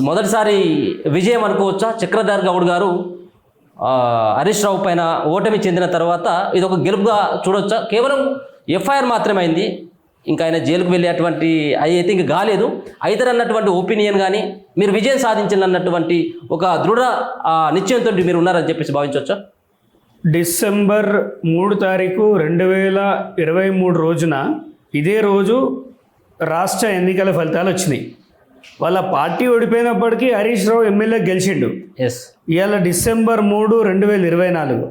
మొదటిసారి విజయం అనుకోవచ్చా? చక్రధర్ గౌడ్ గారు హరీష్ రావు పైన ఓటమి చెందిన తర్వాత ఇది ఒక గెలుపుగా చూడొచ్చా? కేవలం ఎఫ్ఐఆర్ మాత్రమే అయింది, ఇంకా ఆయన జైలుకు వెళ్ళేటువంటి అయితే ఇంకా కాలేదు. అవుతారన్నటువంటి ఒపీనియన్ కానీ మీరు విజయం సాధించాలన్నటువంటి ఒక దృఢ నిశ్చయంతో మీరు ఉన్నారని చెప్పేసి భావించవచ్చా? డిసెంబర్ 3 తారీఖు 2023 రోజున ఇదే రోజు రాష్ట్ర ఎన్నికల ఫలితాలు వచ్చినాయి. వాళ్ళ పార్టీ ఓడిపోయినప్పటికీ హరీష్ రావు ఎమ్మెల్యే గెలిచిండు. ఇవాళ డిసెంబర్ 3, 2024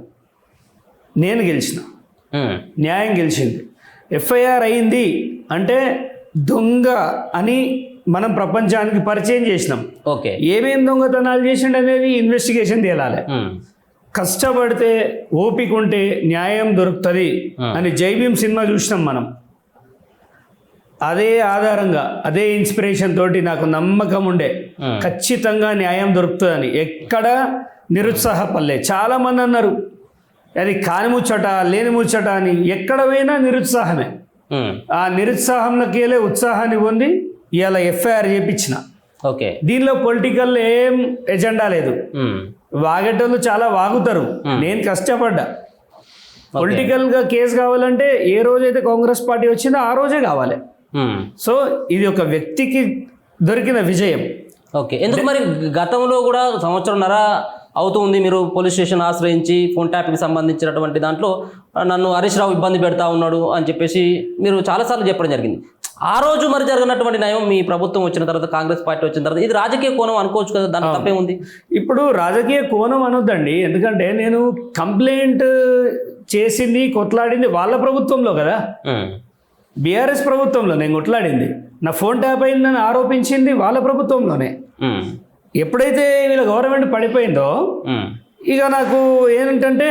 నేను గెలిచిన, న్యాయం గెలిచింది. ఎఫ్ఐఆర్ అయింది అంటే దొంగ అని మనం ప్రపంచానికి పరిచయం చేసినాం. ఓకే, ఏమేం దొంగతనాలు చేసిండు అనేది ఇన్వెస్టిగేషన్ తేలాలి. కష్టపడితే ఓపిక ఉంటే న్యాయం దొరుకుతుంది అని జైభీం సినిమా చూసినాం మనం. అదే ఆధారంగా అదే ఇన్స్పిరేషన్ తోటి నాకు నమ్మకం ఉండే ఖచ్చితంగా న్యాయం దొరుకుతుందని. ఎక్కడ నిరుత్సాహపడలే. చాలామంది అన్నారు అది కాని ముచ్చట లేని ముచ్చట అని. ఎక్కడ పోయినా నిరుత్సాహమే. ఆ నిరుత్సాహంలోకి వెళ్ళే ఉత్సాహాన్ని పొంది ఇవాళ ఎఫ్ఐఆర్ చేయించిన. ఓకే, దీనిలో పొలిటికల్ ఏం ఎజెండా లేదు. వాగేటోళ్ళు చాలా వాగుతారు, నేను కష్టపడ్డా. పొలిటికల్గా కేసు కావాలంటే ఏ రోజైతే కాంగ్రెస్ పార్టీ వచ్చిందో ఆ రోజే కావాలి. సో ఇది ఒక వ్యక్తికి దొరికిన విజయం. ఓకే, ఎందుకు మరి గతంలో కూడా సంవత్సరంన్నర అవుతుంది మీరు పోలీస్ స్టేషన్ ఆశ్రయించి ఫోన్ ట్యాప్కి సంబంధించినటువంటి దాంట్లో నన్ను హరీష్ రావు ఇబ్బంది పెడతా ఉన్నాడు అని చెప్పేసి మీరు చాలాసార్లు చెప్పడం జరిగింది. ఆ రోజు మరి జరిగినటువంటి న్యాయం మీ ప్రభుత్వం వచ్చిన తర్వాత, కాంగ్రెస్ పార్టీ వచ్చిన తర్వాత ఇది రాజకీయ కోణం అనుకోవచ్చు కదా, దానికి తప్పే ఉంది? ఇప్పుడు రాజకీయ కోణం అనొద్దండి, ఎందుకంటే నేను కంప్లైంట్ చేసింది కొట్లాడింది వాళ్ళ ప్రభుత్వంలో కదా, బీఆర్ఎస్ ప్రభుత్వంలో నేను కొట్లాడింది. నా ఫోన్ ట్యాప్ అయిందని ఆరోపించింది వాళ్ళ ప్రభుత్వంలోనే. ఎప్పుడైతే వీళ్ళ గవర్నమెంట్ పడిపోయిందో ఇక నాకు ఏంటంటే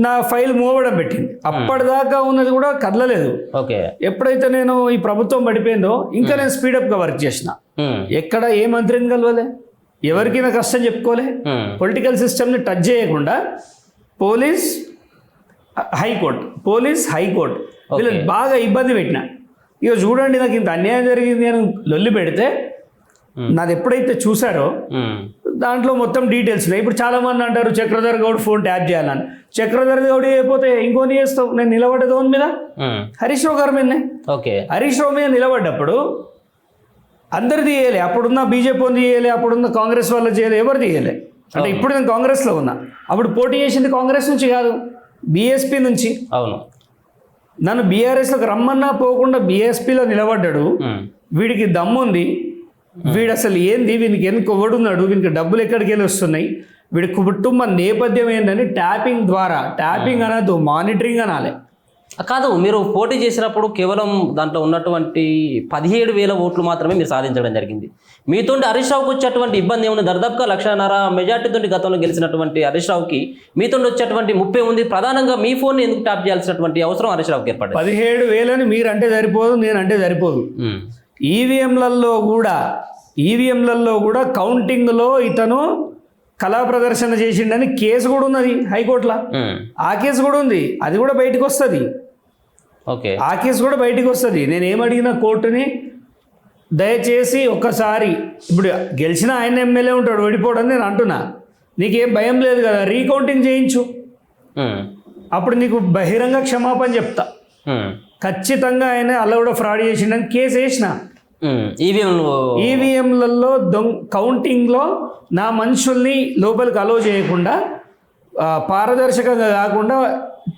నా ఫైల్ మూవ్ అవ్వడం పెట్టింది. అప్పటిదాకా ఉన్నది కూడా కదలలేదు. ఓకే, ఎప్పుడైతే నేను ఈ ప్రభుత్వం పడిపోయిందో ఇంకా నేను స్పీడప్గా వర్క్ చేసిన. ఎక్కడ ఏ మంత్రిని కలవలే, ఎవరికి నా కష్టం చెప్పుకోలే, పొలిటికల్ సిస్టమ్ని టచ్ చేయకుండా పోలీస్ హైకోర్టు వీళ్ళని బాగా ఇబ్బంది పెట్టిన. ఇక చూడండి, నాకు ఇంత అన్యాయం జరిగింది నేను లొల్లి పెడితే నాది ఎప్పుడైతే చూసారో దాంట్లో మొత్తం డీటెయిల్స్ ఉన్నాయి. ఇప్పుడు చాలా మంది అంటారు చక్రధర్ గౌడ్ ఫోన్ ట్యాప్ చేయాలని. చక్రధర్ గౌడ్ అయిపోతే ఇంకోని చేస్తావు. నేను నిలబడ్డది ఓన్ మీద, హరీష్ రావు గారి మీదనే. ఓకే, హరీష్ రావు మీద నిలబడ్డప్పుడు అందరు తీయాలి. అప్పుడున్న బీజేపీ వాళ్ళు తీయాలి, అప్పుడున్న కాంగ్రెస్ వాళ్ళు చేయాలి, ఎవరు తీయాలి. అంటే ఇప్పుడు నేను కాంగ్రెస్లో ఉన్నా, అప్పుడు పోటీ చేసింది కాంగ్రెస్ నుంచి కాదు, బీఎస్పీ నుంచి. అవును, నన్ను బీఆర్ఎస్లోకి రమ్మన్నా పోకుండా బీఎస్పీలో నిలబడ్డాడు. వీడికి దమ్ముంది, వీడు అసలు ఏంది, వీనికి ఎందుకు ఎవడున్నాడు, వీనికి డబ్బులు ఎక్కడికి వెళ్ళి వస్తున్నాయి, వీడి కుటుంబ నేపథ్యం ఏందని ట్యాపింగ్ ద్వారా, ట్యాపింగ్ అనదు మానిటరింగ్ అనాలి. కాదు, మీరు పోటీ చేసినప్పుడు కేవలం దాంట్లో ఉన్నటువంటి 17,000 ఓట్లు మాత్రమే మీరు సాధించడం జరిగింది. మీతో హరీష్ రావుకి వచ్చేటువంటి ఇబ్బంది ఏముంది? దాదాపుగా 1,50,000 మెజార్టీతో గతంలో గెలిచినటువంటి హరీష్ రావుకి మీతో వచ్చేటువంటి 30 ఉంది. ప్రధానంగా మీ ఫోన్ ఎందుకు ట్యాప్ చేయాల్సినటువంటి అవసరం హరీష్ రావుకి ఏర్పడింది? 17,000 మీరు అంటే సరిపోదు, నేనంటే సరిపోదు. ఈవీఎంలలో కూడా కౌంటింగ్లో ఇతను కళా ప్రదర్శన చేసిండని కేసు కూడా ఉన్నది హైకోర్టులో. ఆ కేసు కూడా ఉంది, అది కూడా బయటకు వస్తుంది. ఓకే, ఆ కేసు కూడా బయటకు వస్తుంది. నేను ఏమడిగిన కోర్టుని, దయచేసి ఒక్కసారి, ఇప్పుడు గెలిచిన ఆయన ఎమ్మెల్యే ఉంటాడు, ఓడిపోవడం నేను అంటున్నా, నీకేం భయం లేదు కదా, రీకౌంటింగ్ చేయించు, అప్పుడు నీకు బహిరంగ క్షమాపణ చెప్తా. ఖచ్చితంగా ఆయన అలా కూడా ఫ్రాడ్ చేసిండని కేసు వేసిన. ఈవీఎంలలో కౌంటింగ్లో నా మనుషుల్ని లోపలికి అలో చేయకుండా, పారదర్శకంగా కాకుండా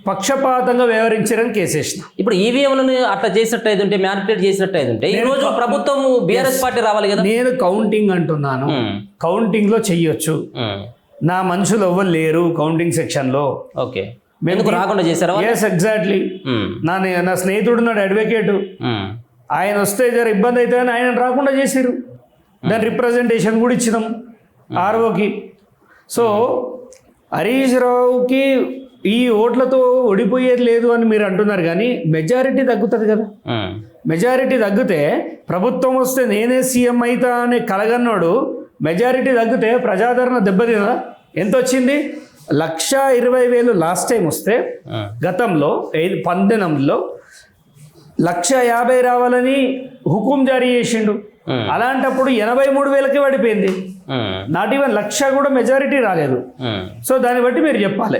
పక్షపాతంగా వ్యవహరించారని కేసేసిన. ఇప్పుడు ఈవీఎంలను అట్లా చేసినట్టు అయితే, మ్యానిపులేట్ చేసినట్టు అయితే ఈ రోజు ప్రభుత్వం బీఆర్ఎస్ పార్టీ రావాలి కదా. నేను కౌంటింగ్ అంటున్నాను, కౌంటింగ్లో చెయ్యొచ్చు. నా మనుషులు ఎవ్వరు లేరు కౌంటింగ్ సెక్షన్లో. ఓకే, ఎందుకు రాకుండా చేశారా? Yes, exactly. నా స్నేహితుడు ఉన్నాడు అడ్వకేటు, ఆయన వస్తే జర ఇబ్బంది అవుతుందని ఆయన రాకుండా చేశారు. దాని రిప్రజెంటేషన్ కూడా ఇచ్చినాం ఆర్ఓకి. సో హరీష్ రావుకి ఈ ఓట్లతో ఓడిపోయేది లేదు అని మీరు అంటున్నారు, కానీ మెజారిటీ తగ్గుతుంది కదా. మెజారిటీ తగ్గితే ప్రభుత్వం వస్తే నేనే సీఎం అవుతా అనే కలగన్నాడు. మెజారిటీ తగ్గితే ప్రజాదరణ దెబ్బతిందా? ఎంత వచ్చింది? 1,20,000 లాస్ట్ టైం వస్తే గతంలో 19లో 1,50,000 రావాలని హుకుం జారీ చేసిండు. అలాంటప్పుడు 83,000కి పడిపోయింది. నాట్ ఈవెన్ 1,00,000 కూడా మెజారిటీ రాలేదు. సో దాన్ని బట్టి మీరు చెప్పాలి.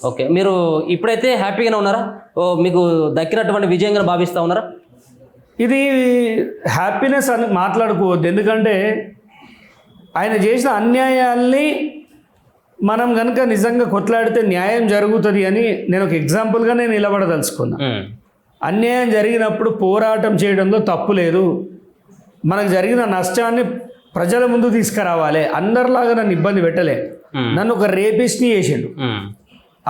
ఓకే, మీరు ఇప్పుడైతే హ్యాపీగానే ఉన్నారా? ఓ మీకు దక్కినటువంటి విజయంగా భావిస్తూ ఉన్నారా? ఇది హ్యాపీనెస్ అని మాట్లాడుకోవద్దు, ఎందుకంటే ఆయన చేసిన అన్యాయాల్ని మనం కనుక నిజంగా కొట్లాడితే న్యాయం జరుగుతుంది అని నేను ఒక ఎగ్జాంపుల్గా నేను నిలబడదలుచుకున్నా. అన్యాయం జరిగినప్పుడు పోరాటం చేయడంలో తప్పు లేదు. మనకు జరిగిన నష్టాన్ని ప్రజల ముందు తీసుకురావాలి. అందరిలాగా నన్ను ఇబ్బంది పెట్టలే. నన్ను ఒక రేపిస్ట్ని చేసిండు,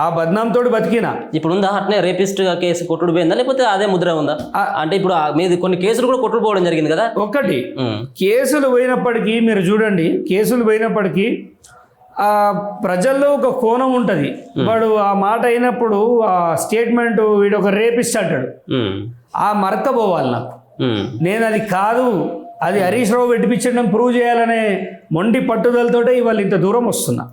ఆ బద్నాంతో బతికినా. ఇప్పుడు ఉందా అట్నే రేపిస్ట్ కేసు కొట్టుడు పోయిందా, లేకపోతే అదే ముద్ర ఉందా? అంటే ఇప్పుడు మీది కొన్ని కేసులు కూడా కొట్టుడు పోవడం జరిగింది కదా. ఒకటి కేసులు పోయినప్పటికీ మీరు చూడండి, కేసులు పోయినప్పటికీ ఆ ప్రజల్లో ఒక కోణం ఉంటుంది. వాడు ఆ మాట అయినప్పుడు ఆ స్టేట్మెంట్ వీడు ఒక రేపిస్ట్ అంటాడు, ఆ మరక పోవాలి నాకు. నేను అది కాదు, అది హరీష్ రావు పెట్టిపించడం ప్రూవ్ చేయాలనే మొండి పట్టుదలతోటే ఇవాళ ఇంత దూరం వస్తున్నా.